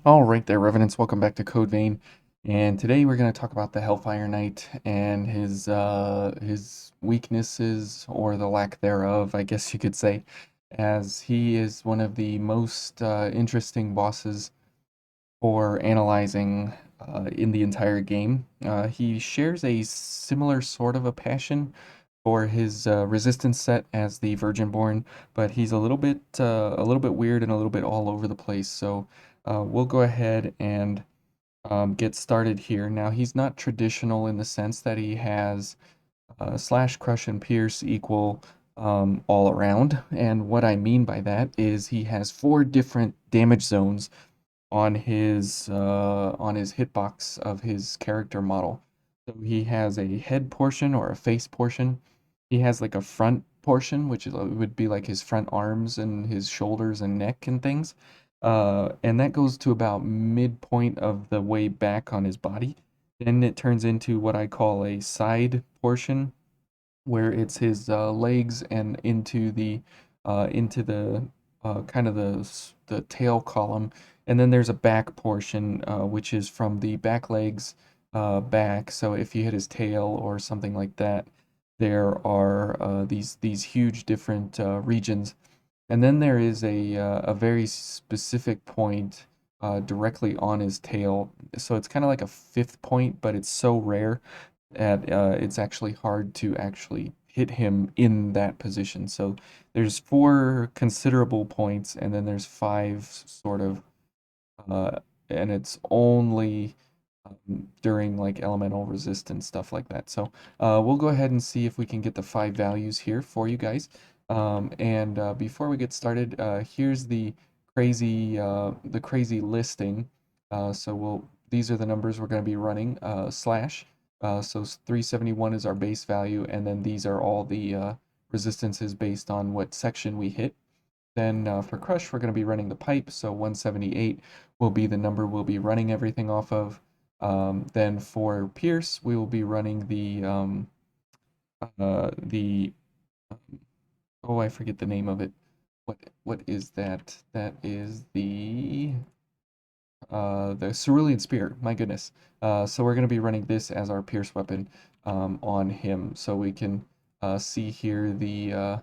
All right there, Revenants. Welcome back to Code Vein. And today we're going to talk about the Hellfire Knight and his weaknesses or the lack thereof, I guess you could say, as he is one of the most interesting bosses for analyzing in the entire game. He shares a similar sort of a passion for his resistance set as the Virginborn, but he's a little bit weird and a little bit all over the place. So we'll go ahead and get started here. Now he's not traditional in the sense that he has slash, crush, and pierce equal all around. And what I mean by that is he has four different damage zones on his hitbox of his character model. So he has a head portion or a face portion. He has like a front portion, which would be like his front arms and his shoulders and neck and things. And that goes to about midpoint of the way back on his body. Then it turns into what I call a side portion, where it's his legs and into the kind of the tail column, and then there's a back portion which is from the back legs back. So if you hit his tail or something like that, there are these huge different regions, and then there is a very specific point directly on his tail. So it's kind of like a fifth point, but it's so rare that it's actually hard to actually hit him in that position. So there's four considerable points, and then there's five sort of, uh, and it's only during like elemental resistance stuff like that. So we'll go ahead and see if we can get the five values here for you guys. And before we get started, here's the crazy listing. These are the numbers we're going to be running. Slash. So 371 is our base value, and then these are all the resistances based on what section we hit. Then for Crush, we're going to be running the pipe, so 178 will be the number we'll be running everything off of. Then for Pierce, we will be running the oh, I forget the name of it. What is that? That is the Cerulean Spear. My goodness. So we're going to be running this as our Pierce weapon on him, so we can see here the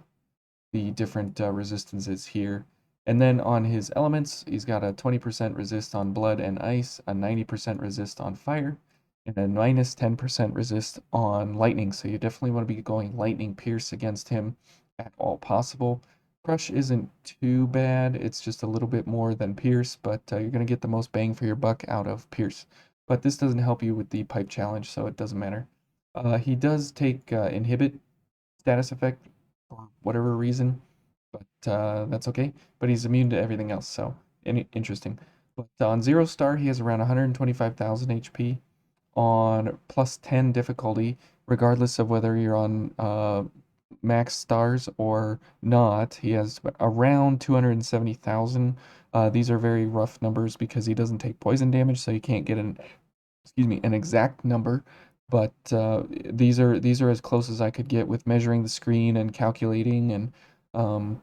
different resistances here. And then on his elements, he's got a 20% resist on blood and ice, a 90% resist on fire, and a minus 10% resist on lightning. So you definitely want to be going lightning pierce against him at all possible. Crush isn't too bad. It's just a little bit more than pierce, but you're going to get the most bang for your buck out of pierce. But this doesn't help you with the pipe challenge, so it doesn't matter. He does take inhibit status effect for whatever reason, but that's okay. But he's immune to everything else, so interesting. But on 0 star, he has around 125,000 HP. On plus 10 difficulty, regardless of whether you're on max stars or not, he has around 270,000. These are very rough numbers because he doesn't take poison damage, so you can't get an exact number, but these are as close as I could get with measuring the screen and calculating and um,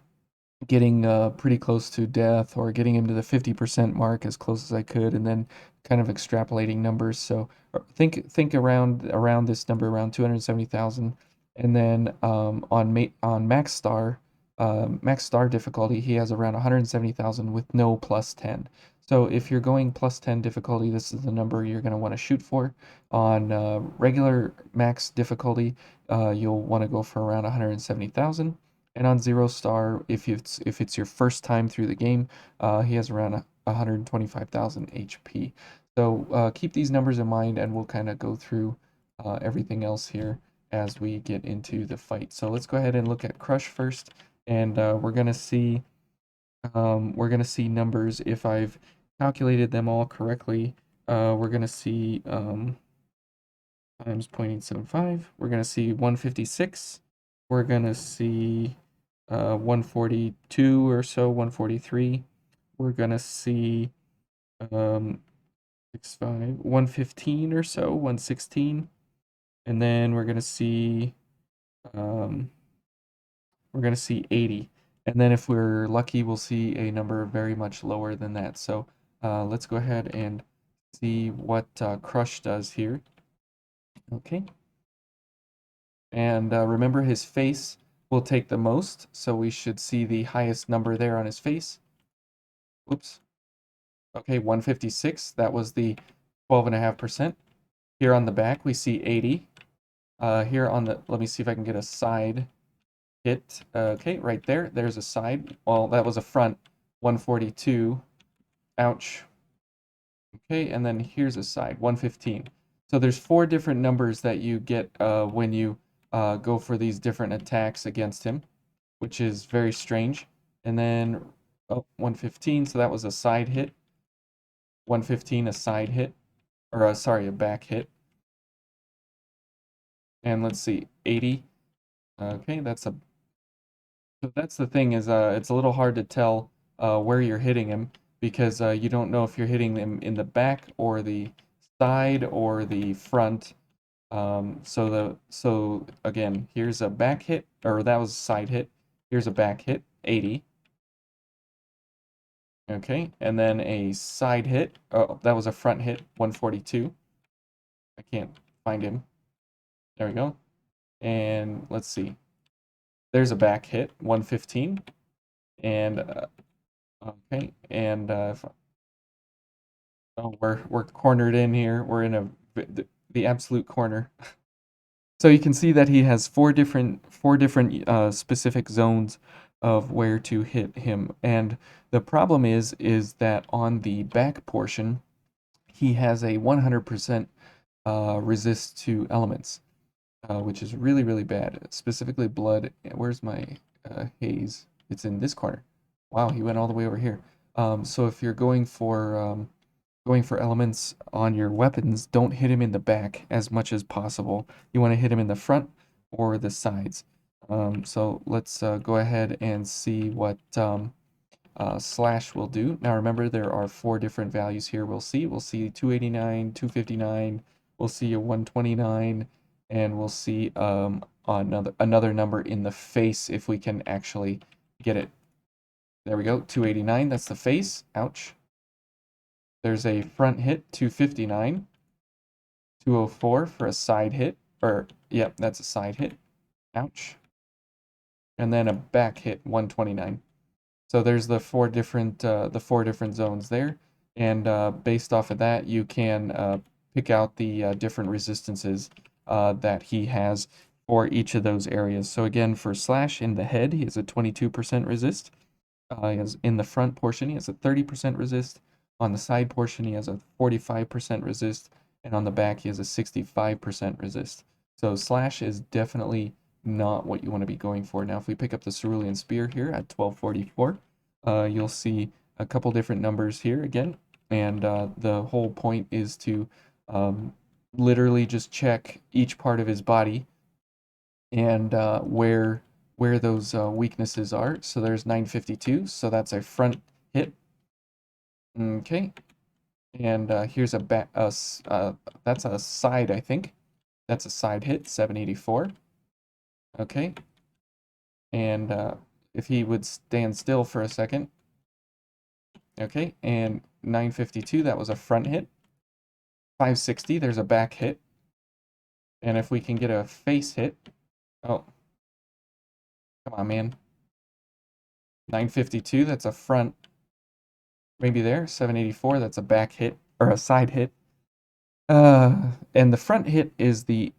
getting pretty close to death or getting him to the 50% mark as close as I could, and then kind of extrapolating numbers. So think around this number, around 270,000, and then on max star difficulty, he has around 170,000 with no plus 10. So if you're going plus 10 difficulty, this is the number you're going to want to shoot for. On regular max difficulty, you'll want to go for around 170,000. And on 0 star, if it's your first time through the game, he has around 125,000 HP. So keep these numbers in mind, and we'll kind of go through everything else here as we get into the fight. So let's go ahead and look at Crush first, and we're gonna see numbers. If I've calculated them all correctly, we're gonna see times 0.875. We're gonna see 156. We're gonna see 142 or so, 143. We're gonna see um, 65, 115 or so, 116, and then um, we're gonna see 80. And then if we're lucky, we'll see a number very much lower than that. So Let's go ahead and see what Crush does here. Okay. And remember, his face will take the most, so we should see the highest number there on his face. Oops. Okay, 156. That was the 12.5%. Here on the back, we see 80. Here on the, let me see if I can get a side hit. Okay, right there. There's a side. Well, that was a front. 142. Ouch. Okay, and then here's a side. 115. So there's 4 different numbers that you get when you go for these different attacks against him, which is very strange. And then, oh, 115. So that was a side hit. 115, a side hit. Or, sorry, a back hit. And let's see, 80. Okay, that's a. So that's the thing is, it's a little hard to tell where you're hitting him because you don't know if you're hitting him in the back or the side or the front. So again, here's a back hit, or that was a side hit. Here's a back hit, 80. Okay, and then a side hit. Oh, that was a front hit, 142. I can't find him. There we go. And let's see. There's a back hit, 115. And okay, and oh, we're cornered in here. We're in the absolute corner. So you can see that he has four different specific zones of where to hit him. And the problem is that on the back portion, he has a 100% resist to elements, which is really, really bad. Specifically blood. Where's my haze? It's in this corner. Wow, he went all the way over here. So if you're going for elements on your weapons, don't hit him in the back as much as possible. You want to hit him in the front or the sides. So let's go ahead and see what slash will do. Now remember, there are 4 different values here we'll see. We'll see 289, 259, we'll see a 129, and we'll see another number in the face if we can actually get it. There we go, 289, that's the face. Ouch. There's a front hit, 259. 204 for a side hit. Or, yep, that's a side hit. Ouch. And then a back hit, 129. So there's the four different zones there. And based off of that, you can pick out the different resistances that he has for each of those areas. So again, for slash in the head, he has a 22% resist. He has in the front portion, he has a 30% resist. On the side portion, he has a 45% resist, and on the back, he has a 65% resist. So slash is definitely not what you want to be going for. Now, if we pick up the Cerulean Spear here at 1244, you'll see a couple different numbers here again, and the whole point is to literally just check each part of his body and where those weaknesses are. So there's 952, so that's a front hit. Okay, and here's a back. That's a side, I think. That's a side hit, 784. Okay, and if he would stand still for a second. Okay, and 952, that was a front hit. 560, there's a back hit. And if we can get a face hit, oh, come on, man. 952, that's a front. Maybe there. 784, that's a back hit or a side hit. And the front hit is the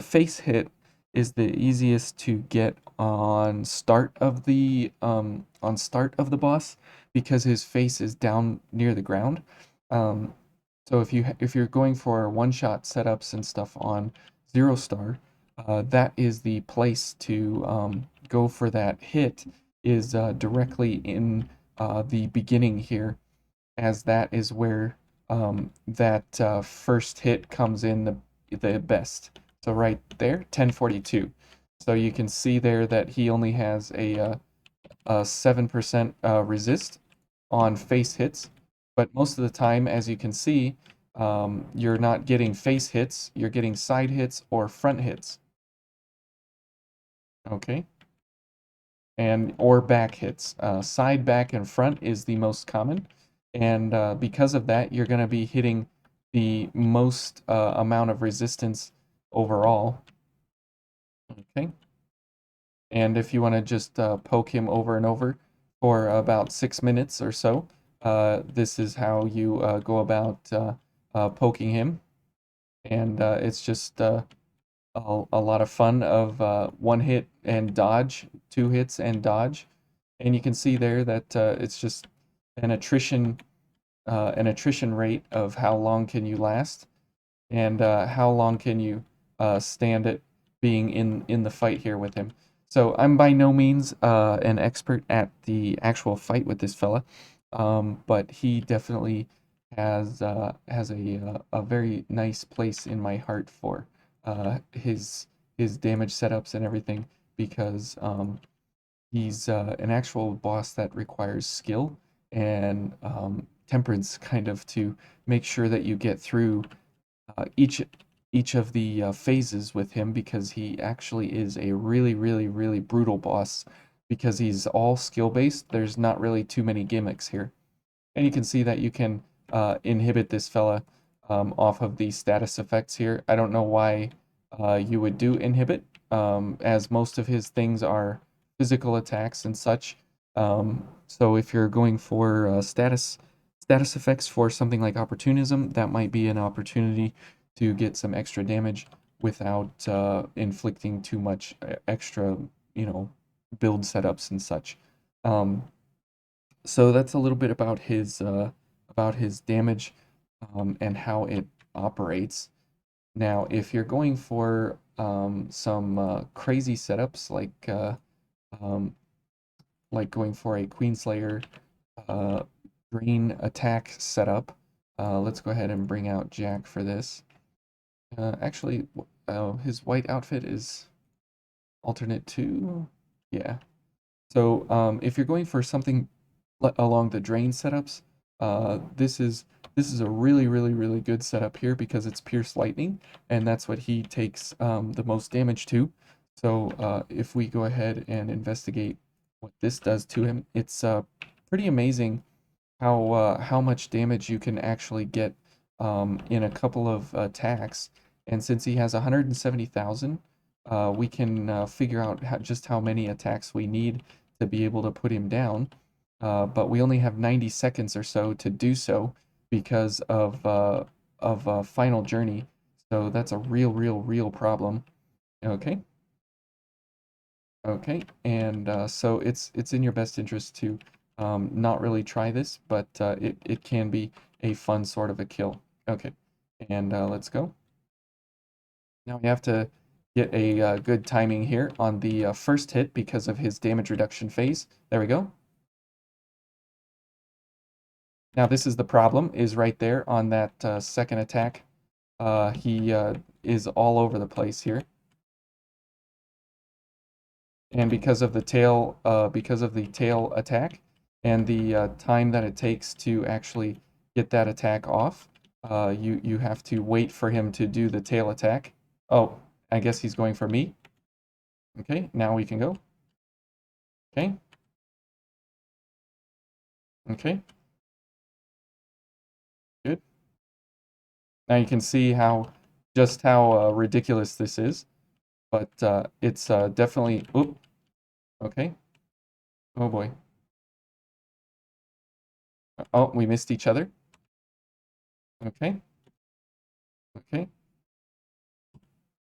face hit is the easiest to get on start of the boss because his face is down near the ground. So if you're going for one-shot setups and stuff on 0 star, that is the place to go for that hit is directly in the beginning here, as that is where that first hit comes in the best. So right there, 1042. So you can see there that he only has a 7% resist on face hits, but most of the time, as you can see, you're not getting face hits, you're getting side hits or front hits. Okay. And or back hits. Side, back, and front is the most common. and because of that, you're going to be hitting the most amount of resistance overall. Okay. And if you want to just poke him over and over for about 6 minutes or so, this is how you go about poking him. And it's just a lot of fun of one hit and dodge, two hits and dodge. And you can see there that it's just an attrition rate of how long can you last, and how long can you stand it being in the fight here with him. So I'm by no means an expert at the actual fight with this fella, but he definitely has a very nice place in my heart for his damage setups and everything, because he's an actual boss that requires skill and temperance kind of to make sure that you get through each of the phases with him, because he actually is a really, really, really brutal boss, because he's all skill based. There's not really too many gimmicks here. And you can see that you can inhibit this fella off of the status effects here. I don't know why you would do inhibit, as most of his things are physical attacks and such. So if you're going for status effects for something like opportunism, that might be an opportunity to get some extra damage without inflicting too much extra, you know, build setups and such. Um, so that's a little bit about his damage and how it operates. Now, if you're going for some crazy setups um, like going for a Queenslayer drain attack setup, let's go ahead and bring out Jack for this. Actually, his white outfit is alternate 2. Yeah. So if you're going for something along the drain setups, this is a really, really, really good setup here, because it's Pierce Lightning, and that's what he takes the most damage to. So if we go ahead and investigate what this does to him, it's pretty amazing how much damage you can actually get in a couple of attacks. And since he has 170,000, we can figure out just how many attacks we need to be able to put him down. But we only have 90 seconds or so to do so, because of Final Journey. So that's a real, real, real problem. Okay. Okay, and so it's in your best interest to not really try this, but it can be a fun sort of a kill. Okay, and let's go. Now we have to get a good timing here on the first hit because of his damage reduction phase. There we go. Now this is the problem, is right there on that second attack. He is all over the place here. And because of the tail attack and the time that it takes to actually get that attack off, you have to wait for him to do the tail attack. Oh, I guess he's going for me. Okay, now we can go. Okay, okay, good. Now you can see how ridiculous this is, but it's definitely. Oop. Okay. Oh boy. Oh, we missed each other. Okay. Okay.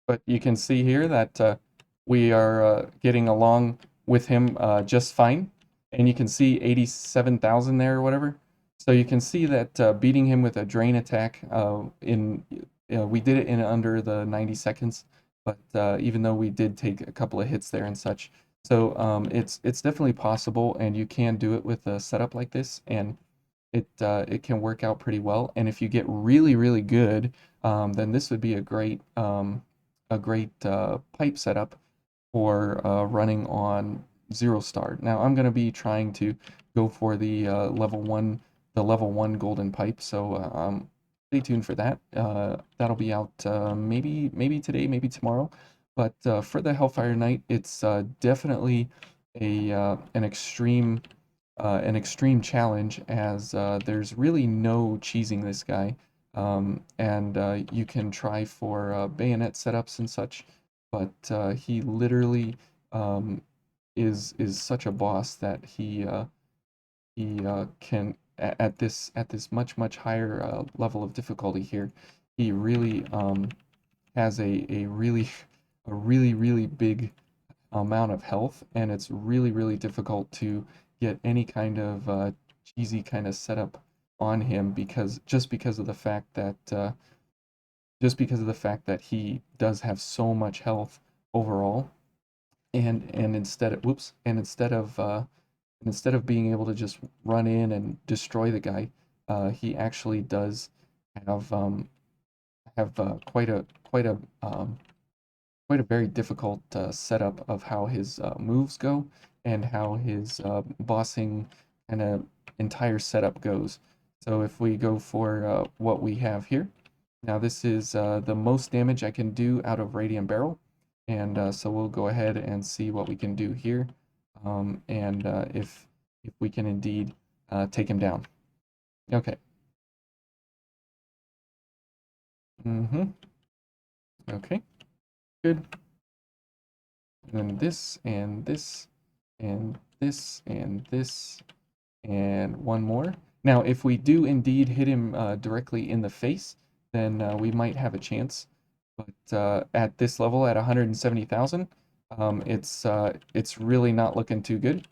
But you can see here that we are getting along with him just fine. And you can see 87,000 there or whatever. So you can see that beating him with a drain attack we did it in under the 90 seconds, but even though we did take a couple of hits there and such. So it's definitely possible, and you can do it with a setup like this, and it can work out pretty well. And if you get really, really good, then this would be a great pipe setup for running on 0 star. Now I'm going to be trying to go for the level one golden pipe. So stay tuned for that. That'll be out maybe today, maybe tomorrow. But for the Hellfire Knight, it's definitely an extreme an extreme challenge as there's really no cheesing this guy. And you can try for bayonet setups and such, but he literally um, is such a boss that he can at this much higher level of difficulty here. He really has a really a really big amount of health, and it's really difficult to get any kind of cheesy kind of setup on him because because of the fact that he does have so much health overall, and instead of whoops, and instead of being able to just run in and destroy the guy, he actually does have quite a very difficult setup of how his moves go and how his bossing kind of entire setup goes. So if we go for what we have here, now this is the most damage I can do out of Radiant Barrel, and so we'll go ahead and see what we can do here, and if we can indeed take him down. Okay. Mm-hmm. Okay. Good. And then this and this and this and this and one more. Now, if we do indeed hit him directly in the face, then we might have a chance. But at this level, at 170,000, it's really not looking too good.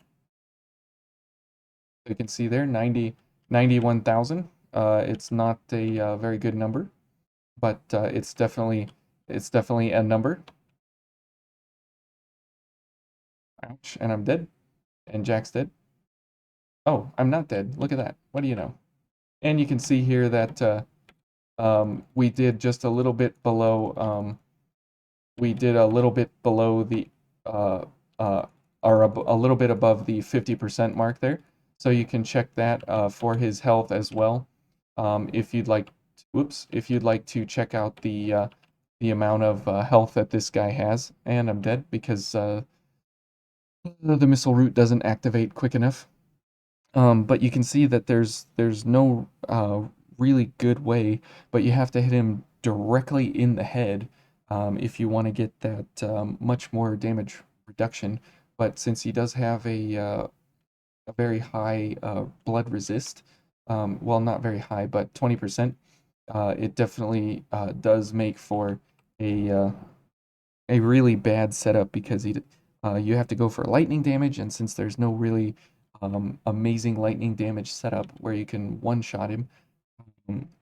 You can see there, 91,000. It's not a very good number, but it's definitely a number. Ouch! And I'm dead, and Jack's dead. Oh, I'm not dead. Look at that. What do you know? And you can see here that we did just a little bit below. We did a little bit below the, uh, uh, or a little bit above the 50% mark there. So you can check that for his health as well. If you'd like, whoops, if you'd like to check out the amount of health that this guy has. And I'm dead because the missile route doesn't activate quick enough. But you can see that there's no really good way, but you have to hit him directly in the head if you want to get that much more damage reduction. But since he does have a very high blood resist, well, not very high, but 20%, it definitely does make for a uh, a really bad setup because you have to go for lightning damage, and since there's no really amazing lightning damage setup where you can one-shot him,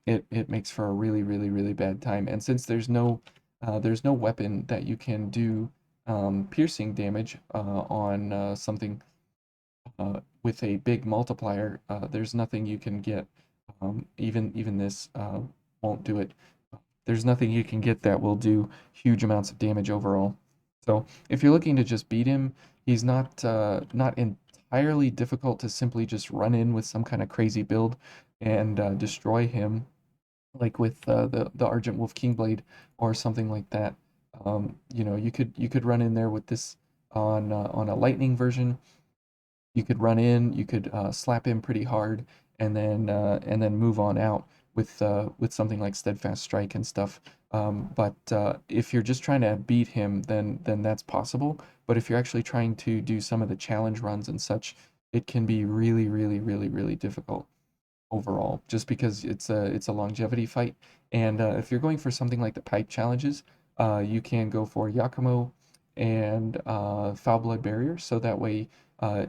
it makes for a really bad time. And since there's no weapon that you can do piercing damage on something with a big multiplier, there's nothing you can get. Even this won't do it. There's nothing you can get that will do huge amounts of damage overall. So if you're looking to just beat him, he's not entirely difficult to simply just run in with some kind of crazy build and destroy him, like with the Argent Wolf Kingblade or something like that. You know, you could run in there with this on a lightning version. You could run in, you could slap him pretty hard, and then move on out with something like Steadfast Strike and stuff. But if you're just trying to beat him, then that's possible. But if you're actually trying to do some of the challenge runs and such, it can be really difficult overall, just because it's a longevity fight. And if you're going for something like the pipe challenges, you can go for Yakumo and Foul Blood Barrier, so that way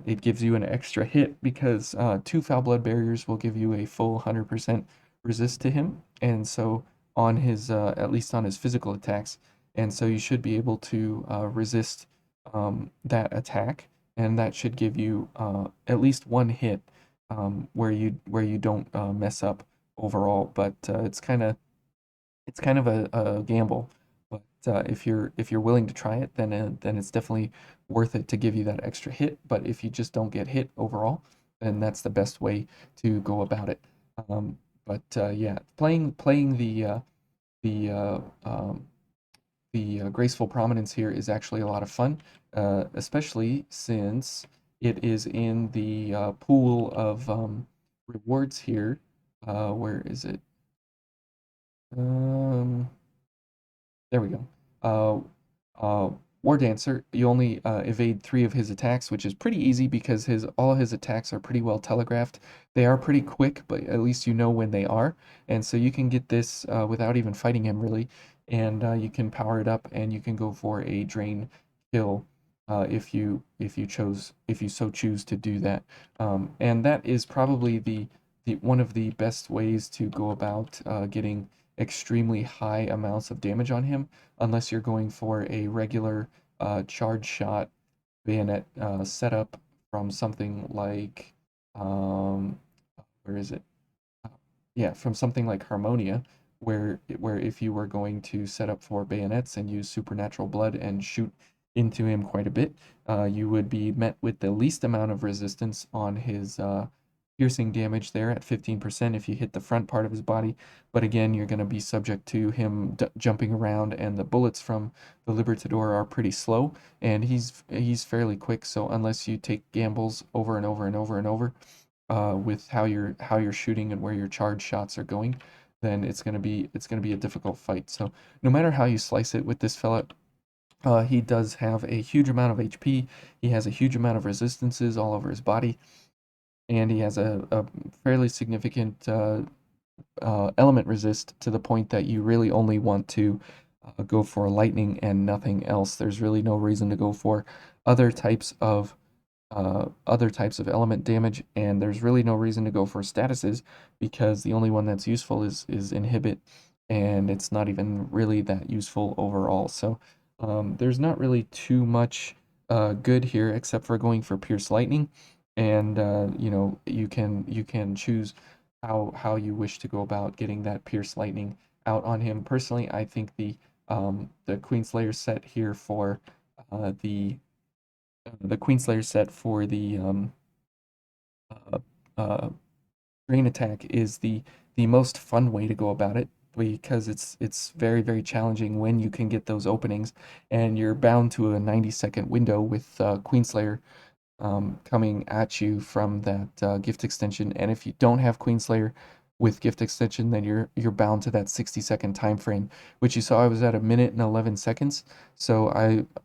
it gives you an extra hit because two Foul Blood Barriers will give you a full 100% resist to him, and so on his at least on his physical attacks, and so you should be able to resist that attack, and that should give you at least one hit where you don't mess up overall. But it's kind of a gamble. But if you're willing to try it, then it's definitely worth it to give you that extra hit. But if you just don't get hit overall, then that's the best way to go about it. But yeah, playing the graceful prominence here is actually a lot of fun, especially since it is in the pool of rewards here. Where is it? Um, there we go. War Dancer, you only evade 3 of his attacks, which is pretty easy because his all his attacks are pretty well telegraphed. They are pretty quick, but at least you know when they are. And so you can get this without even fighting him really. And you can power it up and you can go for a drain kill if you so choose to do that. And that is probably the one of the best ways to go about getting extremely high amounts of damage on him unless you're going for a regular charge shot bayonet setup from something like um, where is it? Yeah, from something like Harmonia, where if you were going to set up for bayonets and use supernatural blood and shoot into him quite a bit, you would be met with the least amount of resistance on his piercing damage there at 15% if you hit the front part of his body. But again, you're going to be subject to him jumping around, and the bullets from the Libertador are pretty slow, and he's fairly quick. So unless you take gambles over and over and over and over, with how you're shooting and where your charge shots are going, then it's gonna be a difficult fight. So no matter how you slice it with this fella, he does have a huge amount of HP. He has a huge amount of resistances all over his body, and he has a fairly significant element resist to the point that you really only want to go for lightning and nothing else. There's really no reason to go for other types of element damage, and there's really no reason to go for statuses because the only one that's useful is inhibit, and it's not even really that useful overall. So there's not really too much good here except for going for pierce lightning, and you can choose how you wish to go about getting that pierce lightning out on him. Personally, I think the Queenslayer set here for the Queenslayer set for the uh, uh, Drain attack is the most fun way to go about it because it's very very challenging when you can get those openings, and you're bound to a 90-second window with Queenslayer coming at you from that gift extension. And if you don't have Queenslayer with gift extension, then you're bound to that 60-second time frame, which you saw I was at 1 minute and 11 seconds. So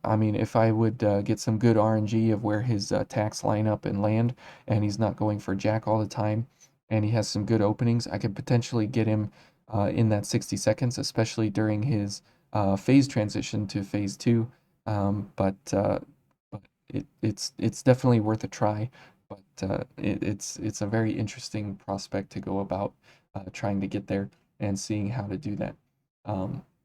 I mean, if I would get some good RNG of where his attacks line up and land, and he's not going for Jack all the time, and he has some good openings, I could potentially get him in that 60 seconds, especially during his phase transition to phase 2. But it's definitely worth a try, but it's a very interesting prospect to go about trying to get there and seeing how to do that.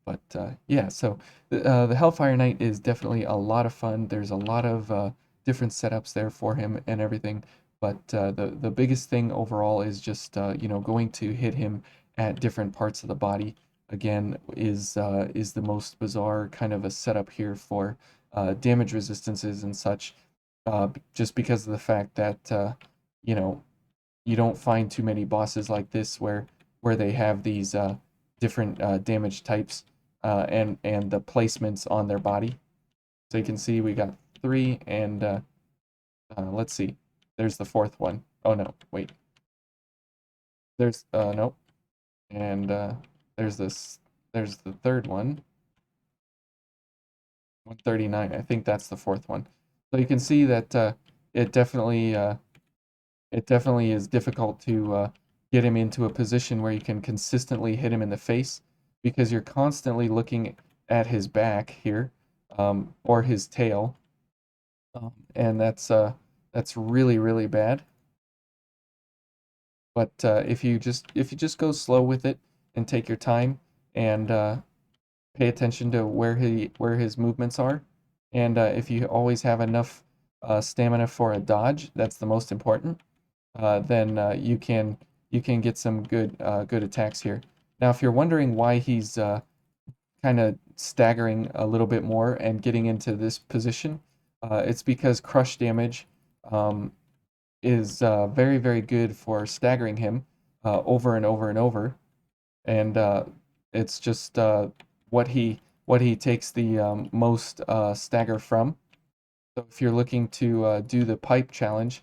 But yeah, so the Hellfire Knight is definitely a lot of fun. There's a lot of different setups there for him and everything, but the biggest thing overall is just going to hit him at different parts of the body. Again, is the most bizarre kind of a setup here for damage resistances and such, just because of the fact that you know you don't find too many bosses like this where they have these different damage types and the placements on their body. So you can see we got 3, and let's see, there's the 4th one. Oh no, wait, there's nope, and there's this there's the 3rd one, 139. I think that's the 4th one. So you can see that it definitely uh, it definitely is difficult to get him into a position where you can consistently hit him in the face because you're constantly looking at his back here, or his tail, and that's really really bad. But if you just go slow with it and take your time and pay attention to where his movements are, and if you always have enough stamina for a dodge, that's the most important. Then you can get some good attacks here. Now, if you're wondering why he's kind of staggering a little bit more and getting into this position, it's because crush damage um, is very very good for staggering him over and over and over, and it's just what he takes the most stagger from. So if you're looking to do the pipe challenge,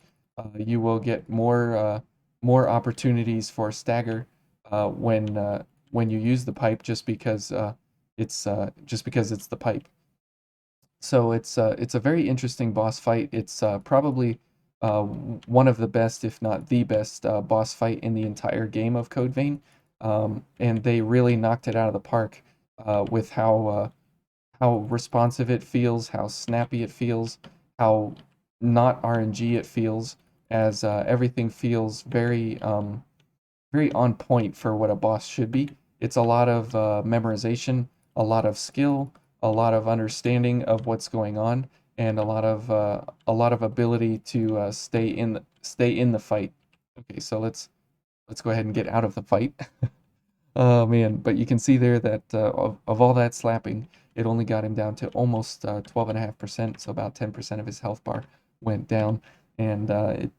you will get more opportunities for stagger when you use the pipe, just because it's the pipe. So it's a very interesting boss fight. It's probably one of the best, if not the best, boss fight in the entire game of Code Vein. And they really knocked it out of the park with how responsive it feels, how snappy it feels, how not RNG it feels, as everything feels very on point for what a boss should be. It's a lot of memorization, a lot of skill, a lot of understanding of what's going on, and a lot of ability to stay in the fight. Okay, so let's go ahead and get out of the fight. Oh man, but you can see there that of all that slapping, it only got him down to almost 12.5%, so about 10% of his health bar went down, and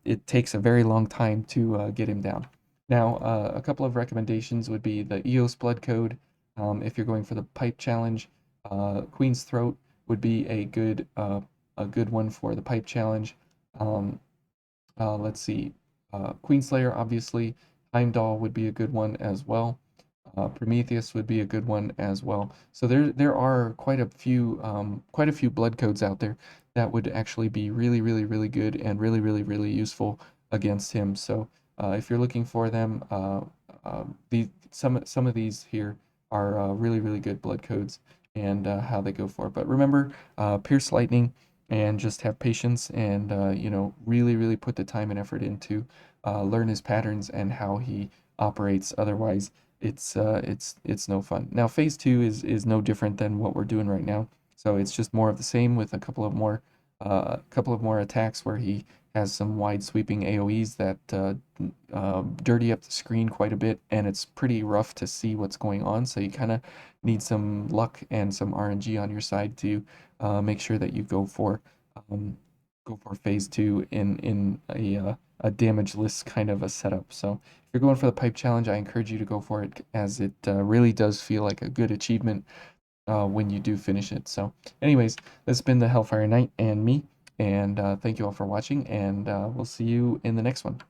it takes a very long time to get him down. Now, a couple of recommendations would be the EOS Blood Code, if you're going for the pipe challenge. Queen's Throat would be a good one for the pipe challenge. Um, let's see, Queenslayer, obviously. Heimdall would be a good one as well. Prometheus would be a good one as well. So there are quite a few blood codes out there that would actually be really good and really useful against him. So if you're looking for them, some of these here are really good blood codes and how they go for it. But remember, Pierce Lightning and just have patience and really put the time and effort into learn his patterns and how he operates. Otherwise, it's no fun. Now phase two is no different than what we're doing right now. So it's just more of the same with a couple of more attacks where he has some wide sweeping AoEs that dirty up the screen quite a bit, and it's pretty rough to see what's going on. So you kind of need some luck and some RNG on your side to make sure that you go for phase two in a damageless kind of a setup. So if you're going for the pipe challenge, I encourage you to go for it, as it really does feel like a good achievement when you do finish it. So anyways, this has been the Hellfire Knight and me, and thank you all for watching, and we'll see you in the next one.